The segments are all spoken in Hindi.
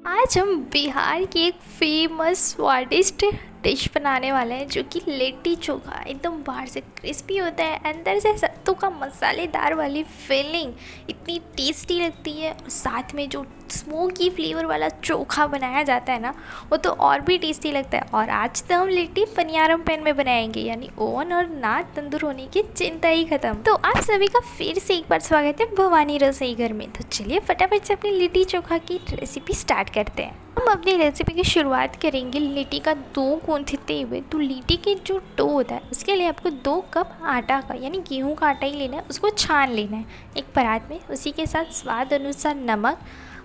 आज हम बिहार की एक फेमस स्वादिष्ट डिश बनाने वाले हैं जो कि लिट्टी चोखा। एकदम बाहर से क्रिस्पी होता है, अंदर से सत्तू का मसालेदार वाली फीलिंग इतनी टेस्टी लगती है। और साथ में जो स्मोकी फ्लेवर वाला चोखा बनाया जाता है ना, वो तो और भी टेस्टी लगता है। और आज तो हम लिट्टी पनियारम पैन में बनाएंगे, यानी ओवन और ना तंदूर होने की चिंता ही खत्म। तो आप सभी का फिर से एक बार स्वागत है भवानी रसोई घर में। तो चलिए फटाफट से अपनी लिट्टी चोखा की रेसिपी स्टार्ट करते हैं। हम अपनी रेसिपी की शुरुआत करेंगे लिट्टी का डो गूंथते हुए। तो लिट्टी के जो डो होता है उसके लिए आपको 2 कप आटा का यानी गेहूं का आटा ही लेना है, उसको छान लेना है एक परात में। उसी के साथ स्वाद अनुसार नमक,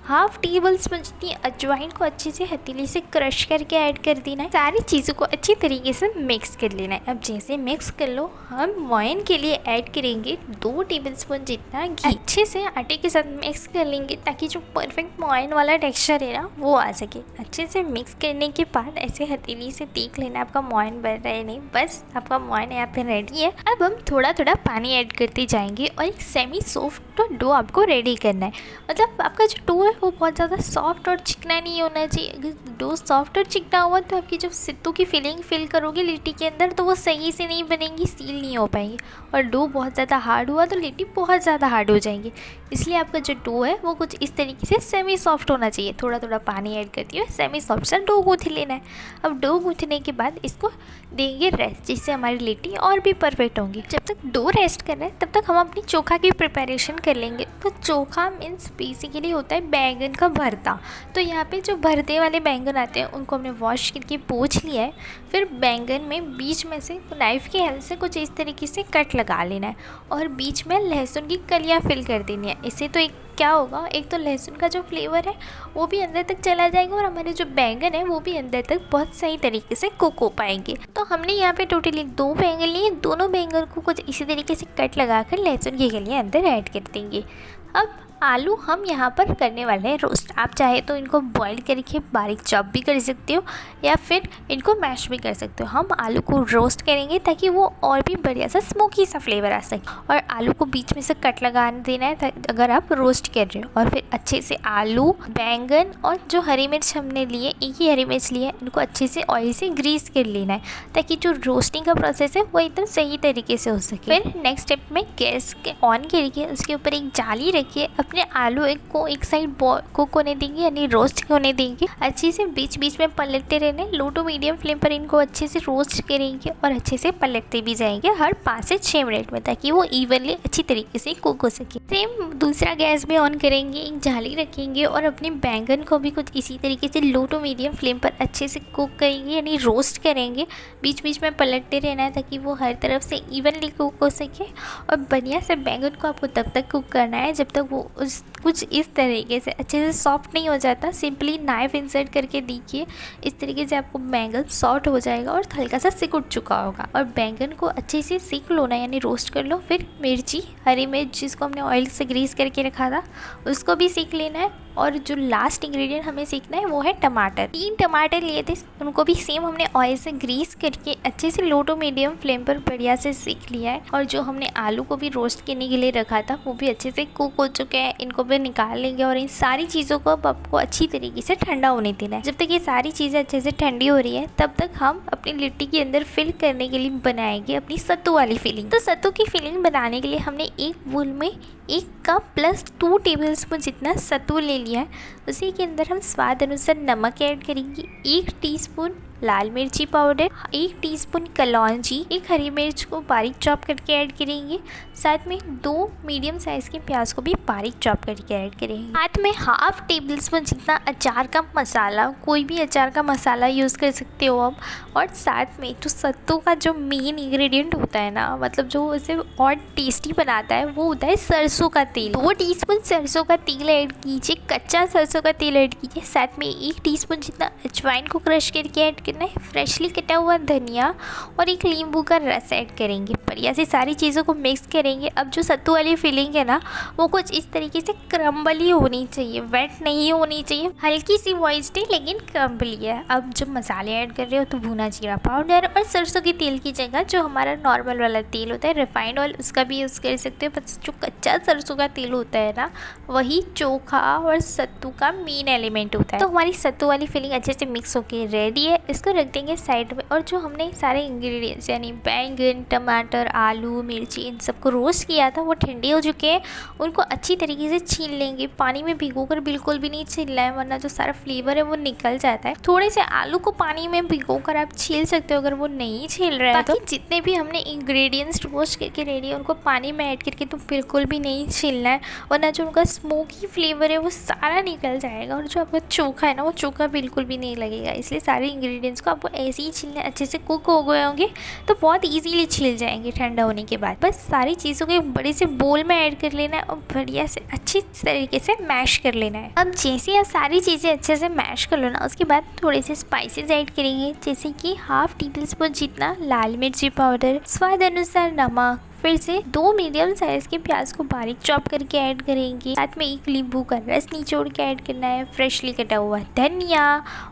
हाफ टेबल स्पून जितनी अजवाइन को अच्छे से हथेली से क्रश करके ऐड कर देना है। सारी चीज़ों को अच्छी तरीके से मिक्स कर लेना है। अब जैसे मिक्स कर लो, हम मोइन के लिए ऐड करेंगे 2 टेबलस्पून जितना घी। अच्छे से आटे के साथ मिक्स कर लेंगे ताकि जो परफेक्ट मोइन वाला टेक्सचर है ना वो आ सके। अच्छे से मिक्स करने के बाद ऐसे हथेली से देख लेना आपका मोइन बन रहा है नहीं, बस आपका मोइन यहाँ पे रेडी है। अब हम थोड़ा थोड़ा पानी ऐड करते जाएंगे और एक सेमी सॉफ्ट डो आपको रेडी करना है। मतलब आपका जो डो है वो बहुत ज़्यादा सॉफ्ट और चिकना नहीं होना चाहिए। अगर डो सॉफ्ट और चिकना हुआ तो आपकी जब सत्तू की फीलिंग फिल करोगे लिट्टी के अंदर तो वो सही से नहीं बनेंगी, सील नहीं हो पाएंगी। और डो बहुत ज़्यादा हार्ड हुआ तो लिट्टी बहुत ज़्यादा हार्ड हो जाएंगी। इसलिए आपका जो डो है वो कुछ इस तरीके से सेमी सॉफ्ट होना चाहिए। थोड़ा थोड़ा पानी ऐड करती हुए सेमी सॉफ्ट सा डो गूँथ लेना है। अब डो गूँथने के बाद इसको देंगे रेस्ट, जिससे हमारी लिट्टी और भी परफेक्ट होंगी। जब तक डो रेस्ट कर रहे हैं तब तक हम अपनी चोखा की प्रिपरेशन कर लेंगे। तो चोखा मीन्स बेसिकली होता है बैंगन का भरता। तो यहाँ पे जो भरते वाले बैंगन आते हैं उनको हमने वॉश करके पोंछ लिया है। फिर बैंगन में बीच में से नाइफ़ की हेल्प से कुछ इस तरीके से कट लगा लेना है और बीच में लहसुन की कलियाँ फिल कर देनी है। इससे तो एक क्या होगा, एक तो लहसुन का जो फ्लेवर है वो भी अंदर तक चला जाएगा और हमारे जो बैंगन है वो भी अंदर तक बहुत सही तरीके से कुक हो पाएंगे। तो हमने यहाँ पे टोटली 2 बैंगन लिए। दोनों बैंगन को कुछ इसी तरीके से कट लगाकर लहसुन की कलियाँ अंदर ऐड कर देंगे। अब आलू हम यहाँ पर करने वाले हैं रोस्ट। आप चाहे तो इनको बॉईल करके बारीक चॉप भी कर सकते हो या फिर इनको मैश भी कर सकते हो। हम आलू को रोस्ट करेंगे ताकि वो और भी बढ़िया सा स्मोकी सा फ्लेवर आ सके। और आलू को बीच में से कट लगा देना है अगर आप रोस्ट कर रहे हो। और फिर अच्छे से आलू, बैंगन और जो हरी मिर्च हमने लिए, एक ही हरी मिर्च लिए, इनको अच्छे से ऑयल से ग्रीस कर लेना है ताकि जो रोस्टिंग का प्रोसेस है वो एकदम सही तरीके से हो सके। फिर नेक्स्ट स्टेप में गैस के ऑन करके उसके ऊपर एक जाली रखिए। अपने आलू को एक साइड कुक होने देंगे यानी रोस्ट होने देंगे। अच्छे से बीच बीच में पलटते रहने, लो टू मीडियम फ्लेम पर इनको अच्छे से रोस्ट करेंगे और अच्छे से पलटते भी जाएंगे हर 5 से 6 मिनट में, ताकि वो इवनली अच्छी तरीके से कुक हो सके। सेम दूसरा गैस भी ऑन करेंगे, एक जाली रखेंगे और अपने बैंगन को भी कुछ इसी तरीके से लो टू मीडियम फ्लेम पर अच्छे से कुक करेंगे यानी रोस्ट करेंगे। बीच बीच में पलटते रहना है ताकि वो हर तरफ से इवनली कुक हो सके। और बढ़िया से बैंगन को आपको तब तक कुक करना है जब तक वो कुछ इस तरीके से अच्छे से सॉफ्ट नहीं हो जाता। सिंपली नाइफ इंसर्ट करके देखिए, इस तरीके से आपको बैंगन सॉफ्ट हो जाएगा और हल्का सा सिकुड़ चुका होगा। और बैंगन को अच्छे से सीख लो ना यानी रोस्ट कर लो। फिर मिर्ची, हरी मिर्च जिसको हमने ऑयल से ग्रीस करके रखा था उसको भी सीख लेना है। और जो लास्ट इंग्रेडिएंट हमें सीखना है वो है टमाटर। 3 टमाटर लिए थे, उनको भी सेम हमने ऑयल से ग्रीस करके अच्छे से लो टू मीडियम फ्लेम पर बढ़िया से सीख लिया है। और जो हमने आलू को भी रोस्ट करने के लिए रखा था वो भी अच्छे से कुक हो चुके हैं, इनको भी निकाल लेंगे। और इन सारी चीज़ों को अब आपको अच्छी तरीके से ठंडा होने देना है। जब तक ये सारी चीज़ें अच्छे से ठंडी हो रही है तब तक हम अपनी लिट्टी के अंदर फिल करने के लिए बनाएंगे अपनी सत्तू वाली फीलिंग। तो सत्तू की फीलिंग बनाने के लिए हमने एक बोल में 1 कप प्लस 2 टेबलस्पून जितना सत्तू ले लिया है। उसी के अंदर हम स्वाद अनुसार नमक ऐड करेंगे, 1 टीस्पून लाल मिर्ची पाउडर, 1 टीस्पून कलौंजी, 1 हरी मिर्च को बारीक चॉप करके ऐड करेंगे। साथ में 2 मीडियम साइज़ के प्याज को भी बारीक चॉप करके ऐड करेंगे। साथ में हाफ टेबलस्पून जितना अचार का मसाला, कोई भी अचार का मसाला यूज़ कर सकते हो आप। और साथ में जो सत्तू का जो मेन इंग्रेडिएंट होता है ना, मतलब जो इसे और टेस्टी बनाता है वो होता है सरसों का तेल। 2 टीस्पून सरसों का तेल ऐड कीजिए, कच्चा सरसों का तेल ऐड कीजिए। साथ में 1 टीस्पून जितना अजवाइन को क्रश करके ऐड करना है फ्रेशली कटा हुआ धनिया और एक नींबू का रस ऐड करेंगे। बढ़िया से सारी चीज़ों को मिक्स करेंगे। अब जो सत्तू वाली फीलिंग है ना, वो कुछ इस तरीके से क्रम्बली होनी चाहिए, वेट नहीं होनी चाहिए, हल्की सी मॉइस्ट है लेकिन क्रम्बली है। अब जब मसाले ऐड कर रहे हो तो भुना जीरा पाउडर और सरसों के तेल की जगह जो हमारा नॉर्मल वाला तेल होता है, रिफाइंड ऑयल, उसका भी यूज़ कर सकते हो। बस जो कच्चा सरसों का तेल होता है ना, वही चोखा और सत्तू का मेन एलिमेंट होता है। तो हमारी सत्तू वाली फीलिंग अच्छे से मिक्स होके रेडी है। इसको रख देंगे साइड में। और जो हमने सारे इंग्रेडिएंट्स यानी बैंगन, टमाटर, आलू, मिर्ची, इन सबको रोस्ट किया था, वो ठंडे हो चुके हैं। उनको अच्छी तरीके से छील लेंगे। पानी में भिगोकर बिल्कुल भी नहीं छीलना है, वरना जो सारा फ्लेवर है वो निकल जाता है। थोड़े से आलू को पानी में भिगोकर आप छील सकते हो अगर वो नहीं छील रहा है तो। जितने भी हमने इंग्रेडिएंट्स रोस्ट करके रेडी है उनको पानी में ऐड करके तो बिल्कुल भी नहीं छीलना है, वरना जो उनका स्मोकी फ्लेवर है वो सारा निकल जाएगा और जो आपका चोखा है ना, वो चोखा बिल्कुल भी नहीं लगेगा। इसलिए सारे इंग्रेडिएंट्स को आपको ऐसे ही छीलने, अच्छे से कुक हो गए होंगे तो बहुत इजीली छील जाएंगे ठंडा होने के बाद। बस सारी चीज़ों को एक बड़े से बोल में ऐड कर लेना है और बढ़िया से अच्छी तरीके से मैश कर लेना है। अब जैसे आप सारी चीज़ें अच्छे से मैश कर लो ना, उसके बाद थोड़े से स्पाइसेस ऐड करेंगे, जैसे कि हाफ टेबल स्पून जितना लाल मिर्ची पाउडर, स्वाद अनुसार नमक, फिर से 2 मीडियम साइज़ के प्याज को बारीक चॉप करके ऐड करेंगे। साथ में एक नींबू का रस निचोड़ के ऐड करना है, फ्रेशली कटा हुआ धनिया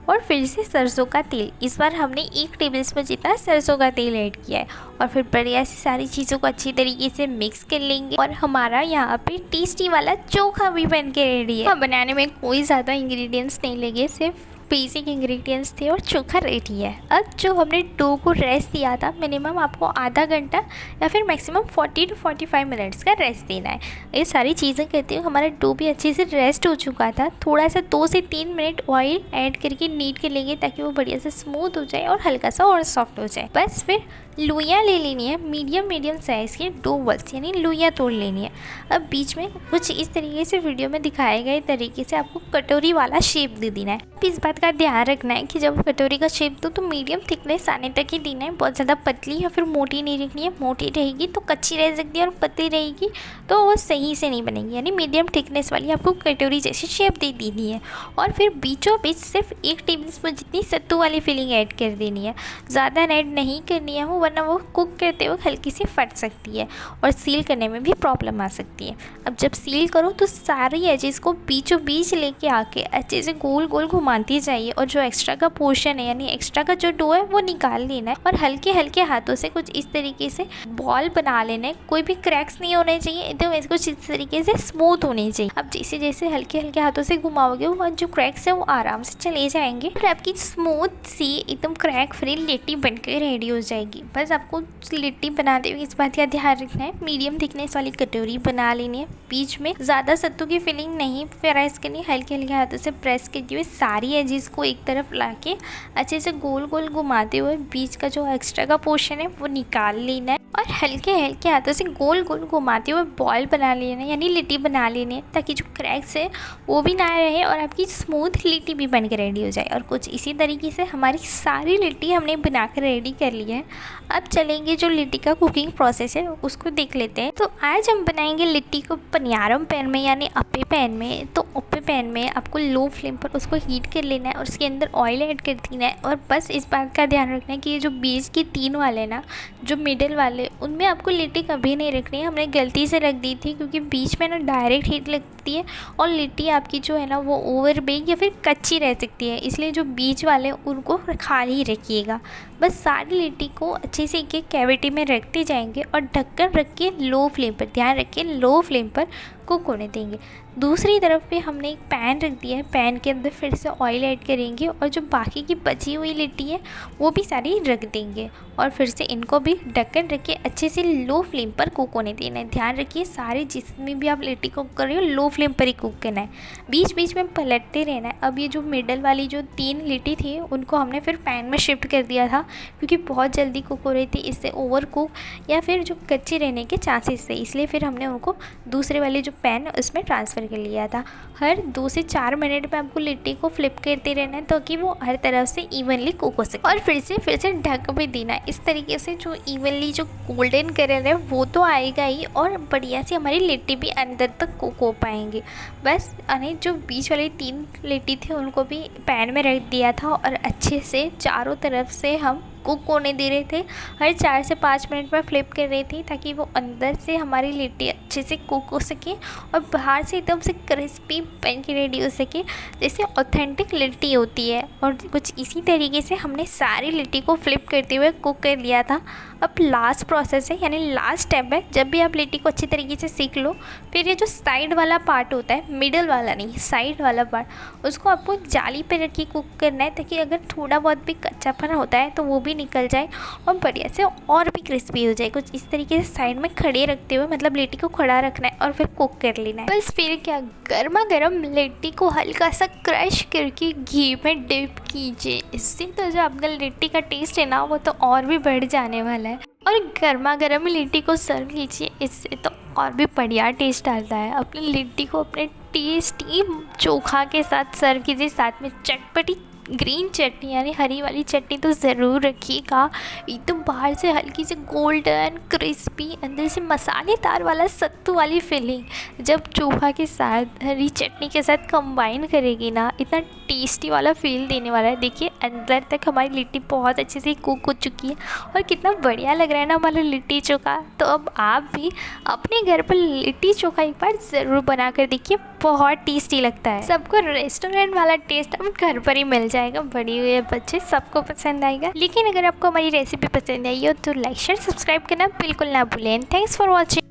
और फिर से सरसों का तेल। इस बार हमने 1 टेबलस्पून जितना सरसों का तेल ऐड किया है और फिर बढ़िया से सारी चीज़ों को अच्छी तरीके से मिक्स कर लेंगे। और हमारा यहाँ पे टेस्टी वाला चोखा भी बन के रेडी है। बनाने में कोई ज़्यादा इंग्रेडिएंट्स नहीं लगे, सिर्फ बेसिक इंग्रेडिएंट्स थे और चोखा रेडी है। अब जो हमने डो को रेस्ट दिया था, मिनिमम आपको आधा घंटा या फिर मैक्सिमम 40 to 45 मिनट्स का रेस्ट देना है। ये सारी चीज़ें करते हुए हमारा डो भी अच्छे से रेस्ट हो चुका था। थोड़ा सा 2 से 3 मिनट ऑयल ऐड करके नीट कर लेंगे ताकि वो बढ़िया से स्मूथ हो जाए और हल्का सा और सॉफ्ट हो जाए। बस फिर लुइयाँ ले लेनी है, मीडियम साइज़ के 2 बल्स यानी लुइयाँ तोड़ लेनी है। अब बीच में कुछ इस तरीके से वीडियो में दिखाए गए तरीके से आपको कटोरी वाला शेप दे देना है। इस बात का ध्यान रखना है कि जब कटोरी का शेप दो तो मीडियम थिकनेस आने तक ही देना है। बहुत ज़्यादा पतली या फिर मोटी नहीं रखनी है। मोटी रहेगी तो कच्ची रह सकती है और पतली रहेगी तो वो सही से नहीं बनेगी। यानी मीडियम थिकनेस वाली आपको कटोरी जैसी शेप दे देनी है। और फिर बीचों बीच सिर्फ 1 टेबलस्पून जितनी सत्तू वाली फिलिंग ऐड कर देनी है। ज़्यादा ऐड नहीं करनी है, वरना वो कुक करते वक्त हल्की सी फट सकती है और सील करने में भी प्रॉब्लम आ सकती है। अब जब सील करो तो सारी एजेस को बीचों बीच लेके आके अच्छे से गोल गोल घुमाती जाइए और जो एक्स्ट्रा का पोर्शन है यानी एक्स्ट्रा का जो डो है वो निकाल लेना है और हल्के हल्के हाथों से कुछ इस तरीके से बॉल बना लेना है। कोई भी क्रैक्स नहीं होने चाहिए, एकदम इसको इस तरीके से स्मूथ होने चाहिए। अब जैसे जैसे हल्के हल्के हाथों से घुमाओगे वो जो क्रैक्स है वो आराम से चले जाएंगे और आपकी स्मूथ सी एकदम क्रैक फ्री लिट्टी बनकर रेडी हो जाएगी। बस आपको लिट्टी बनाते हुए इस बात का ध्यान रखना है, मीडियम थिकनेस वाली कटोरी बना लेनी है। बीच में ज़्यादा सत्तू की फिलिंग नहीं प्रेस करनी, हल्के हल्के हाथों से प्रेस करते हुए सारी एजेस को एक तरफ लाके अच्छे से गोल गोल घुमाते हुए बीच का जो एक्स्ट्रा का पोर्शन है वो निकाल लेना है और हल्के हल्के हाथों से गोल गोल घुमाते हुए बॉल बना लेना है यानी लिट्टी बना लेनी है, ताकि जो क्रैक्स है वो भी ना रहे और आपकी स्मूथ लिट्टी भी बनकर रेडी हो जाए। और कुछ इसी तरीके से हमारी सारी लिट्टी हमने बनाकर रेडी कर ली है। अब चलेंगे जो लिट्टी का कुकिंग प्रोसेस है उसको देख लेते हैं। तो आज हम बनाएंगे लिट्टी को पनियारम पैन में यानी अप्पे पैन में। तो अप्पे पैन में आपको लो फ्लेम पर उसको हीट कर लेना है और उसके अंदर ऑयल ऐड कर देना है। और बस इस बात का ध्यान रखना है कि ये जो बीच के 3 वाले ना, जो मिडिल वाले, उनमें आपको लिट्टी कभी नहीं रखनी है। हमने गलती से रख दी थी क्योंकि बीच में ना डायरेक्ट हीट लगती है और लिट्टी आपकी जो है ना वो ओवर बेक या फिर कच्ची रह सकती है। इसलिए जो बीच वाले उनको खाली ही रखिएगा। बस सारी लिट्टी को अच्छे से एक एक कैविटी में रखते जाएंगे और ढक्कन रख के लो फ्लेम पर, ध्यान रखिए लो फ्लेम पर कुक होने देंगे। दूसरी तरफ पे हमने एक पैन रख दिया है, पैन के अंदर फिर से ऑयल ऐड करेंगे और जो बाकी की बची हुई लिट्टी है वो भी सारी रख देंगे और फिर से इनको भी ढक्कन रख के अच्छे से लो फ्लेम पर कुक होने देना है। ध्यान रखिए सारे जिसमें भी आप लिट्टी कुक कर रहे हो लो फ्लेम पर ही कुक करना है, बीच बीच में पलटते रहना है। अब ये जो मिडल वाली जो 3 लिट्टी थी उनको हमने फिर पैन में शिफ्ट कर दिया था क्योंकि बहुत जल्दी कुक हो रही थी, इससे ओवर कुक या फिर जो कच्चे रहने के चांसेस थे, इसलिए फिर हमने उनको दूसरे वाले जो पैन उसमें ट्रांसफ़र ट्रांसफ़र कर लिया था। हर 2 से 4 मिनट में आपको लिट्टी को फ्लिप करते रहना है ताकि वो हर तरफ से इवनली कुक हो सके, और फिर से ढक भी देना है। इस तरीके से जो इवनली जो गोल्डन कलर है वो तो आएगा ही, और बढ़िया से हमारी लिट्टी भी अंदर तक कुक हो पाएंगी। बस अने जो बीच वाली 3 लिट्टी थी उनको भी पैन में रख दिया था और अच्छे से चारों तरफ से हम कुक होने दे रहे थे। हर 4 से 5 मिनट में फ्लिप कर रही थी ताकि वो अंदर से हमारी लिट्टी अच्छे से कुक हो सके और बाहर से एकदम से क्रिस्पी बन के रेडी हो सके, जैसे ऑथेंटिक लिट्टी होती है। और कुछ इसी तरीके से हमने सारी लिट्टी को फ्लिप करते हुए कुक कर लिया था। अब लास्ट प्रोसेस है, यानी लास्ट स्टेप है। जब भी आप लिट्टी को अच्छी तरीके से सीख लो, फिर ये जो साइड वाला पार्ट होता है, मिडल वाला नहीं, साइड वाला पार्ट, उसको आपको जाली पे रख के कुक करना है ताकि अगर थोड़ा बहुत भी कच्चापन होता है तो वो भी निकल जाए और बढ़िया से और भी क्रिस्पी हो जाए। कुछ इस तरीके से साइड में खड़े रखते हुए, मतलब लिट्टी को खड़ा रखना है और फिर कुक कर लेना है। बस फिर क्या, गर्मा गर्म लिट्टी को हल्का सा क्रश करके घी में डिप कीजिए। इससे तो जो आपका लिट्टी का टेस्ट है ना वो तो और भी बढ़ जाने वाला है। और गर्मा गर्म लिट्टी को सर्व कीजिए, इससे तो और भी बढ़िया टेस्ट आता है। अपनी लिट्टी को अपने टेस्टी चोखा के साथ सर्व कीजिए, साथ में चटपटी ग्रीन चटनी यानी हरी वाली चटनी तो ज़रूर रखिएगा। एकदम बाहर से हल्की से गोल्डन क्रिस्पी, अंदर से मसालेदार वाला सत्तू वाली फीलिंग जब चोखा के साथ हरी चटनी के साथ कंबाइन करेगी ना, इतना टेस्टी वाला फील देने वाला है। देखिए अंदर तक हमारी लिट्टी बहुत अच्छे से कुक हो चुकी है और कितना बढ़िया लग रहा है ना हमारा लिट्टी चोखा। तो अब आप भी अपने घर पर लिट्टी चोखा एक बार ज़रूर बना कर देखिए, बहुत टेस्टी लगता है। सबको रेस्टोरेंट वाला टेस्ट अब घर पर ही मिल जाएगा, बड़ी हुई बच्चे सबको पसंद आएगा। लेकिन अगर आपको हमारी रेसिपी पसंद आई हो तो लाइक शेयर सब्सक्राइब करना बिल्कुल ना भूलें। Thanks for watching.